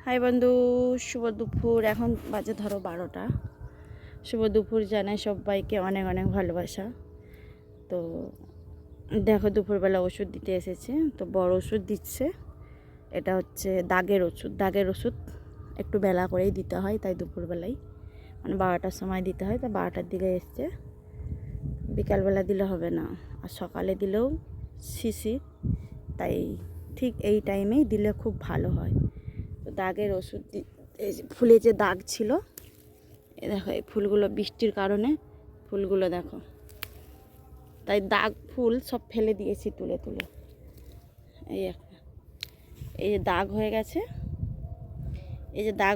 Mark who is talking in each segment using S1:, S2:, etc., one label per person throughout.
S1: High বন্ধু, শুভ দুপুর। এখন বাজে ধরো 12টা। শুভ দুপুর জানাই সবাইকে অনেক অনেক ভালোবাসা। তো দেখো, দুপুরবেলা ওষুধ দিতে এসেছে, তো বড় ওষুধ দিচ্ছে। এটা হচ্ছে দাগের ওষুধ একটু বেলা করেই দিতে হয়, তাই দুপুরবেলায় মানে 12টার সময় দিতে হয়। তো 12টার দিকে এসছে। বিকালবেলা দিলে হবে না, আর সকালে দিলেও শিশি, তাই ঠিক এই টাইমেই দিলে খুব ভালো হয়। তো দাগের ওষুধ ফুলে যে দাগ ছিল, এ দেখো, এই ফুলগুলো বৃষ্টির কারণে ফুলগুলো দেখো, তাই দাগ ফুল সব ফেলে দিয়েছি তুলে তুলে। এই যে দাগ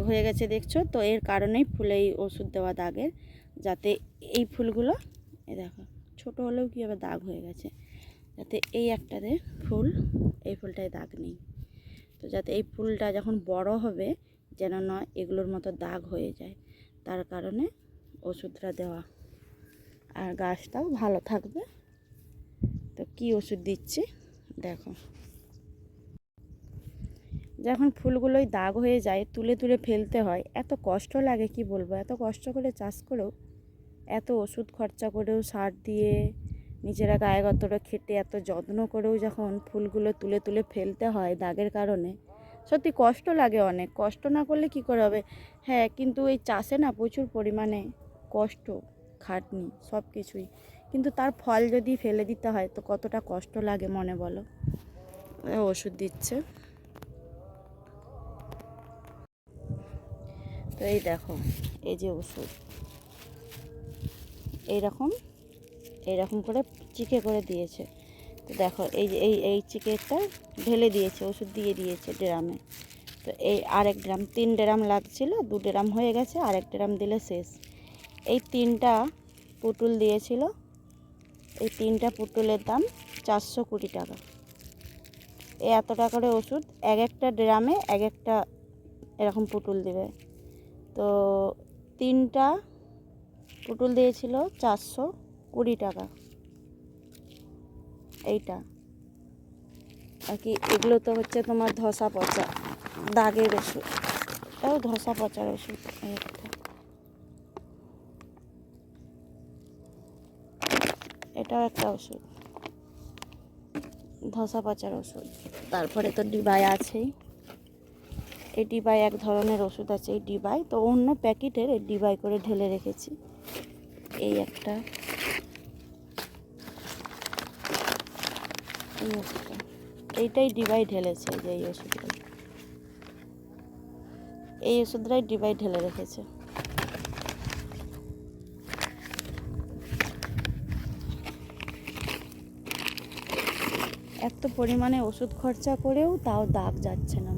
S1: হয়ে গেছে, দেখছো তো, এর কারণেই ফুলে এই ওষুধ দেওয়া দাগের, যাতে এই ফুলগুলো, এ দেখো ছোট হলেও কী হবে, দাগ হয়ে গেছে, যাতে এই একটাতে ফুল, এই ফুলটায় দাগ নেই। তো যাতে এই ফুলটা যখন বড় হবে যেন না এগুলোর মতো দাগ হয়ে যায়, তার কারণে ওষুধটা দেওয়া, আর গাছটাও ভালো থাকবে। তো কি ওষুধ দিচ্ছি দেখো। যখন ফুলগুলোই দাগ হয়ে যায় তুলে তুলে ফেলতে হয়, এত কষ্ট লাগে কি বলবো। এত কষ্ট করে চাষ করেও, এত ওষুধ খরচা করেও, সার দিয়ে নিজেরা গায়ে গতরে খেটে এত যত্ন করেও যখন ফুলগুলো তুলে তুলে ফেলতে হয় দাগের কারণে, সত্যি কষ্ট লাগে। অনেক কষ্ট না করলে কি করে হবে। হ্যাঁ, কিন্তু এই চাষে না প্রচুর পরিমাণে কষ্ট, খাটনি, সব কিছুই, কিন্তু তার ফল যদি ফেলে দিতে হয় তো কতটা কষ্ট লাগে মনে বলো। ওষুধ দিচ্ছে, তো এই দেখো, এই যে ওষুধ এইরকম করে চিকে করে দিয়েছে। তো দেখো, এই যে এই চিকেটা ঢেলে দিয়েছে, ওষুধ দিয়ে দিয়েছে ড্রামে। তো এই আরেক ড্রাম, 3 ড্রাম লাগছিল, 2 ড্রাম হয়ে গেছে, আরেক ড্রাম দিলে শেষ। এই 3টা পুতুল দিয়েছিল, এই 3টা পুতুলের দাম 420 টাকা। এই এত টাকা করে ওষুধ, এক একটা ড্রামে এক একটা এরকম পুতুল দেবে। তো 3টা পুতুল দিয়েছিল 420 টাকা। এইটা আর কি, এগুলো তো হচ্ছে তোমার ধসা পচা দাগের ওষুধ, এটাও ধসা পচার ওষুধ। এটাও একটা ওষুধ, ধসা পচার ওষুধ। তারপরে তো ডিবাই আছেই, এই ডিবাই এক ধরনের ওষুধ আছে, এই ডিবাই তো অন্য প্যাকেটের, এই ডিবাই করে ঢেলে রেখেছি। এই একটা, এই ওষুধটা, এইটাই ডিবাই ঢেলেছে, যে এই ওষুধটাই ডিবাই ঢেলে রেখেছে। এত পরিমাণে ওষুধ খরচা করেও তাও দাগ যাচ্ছে না।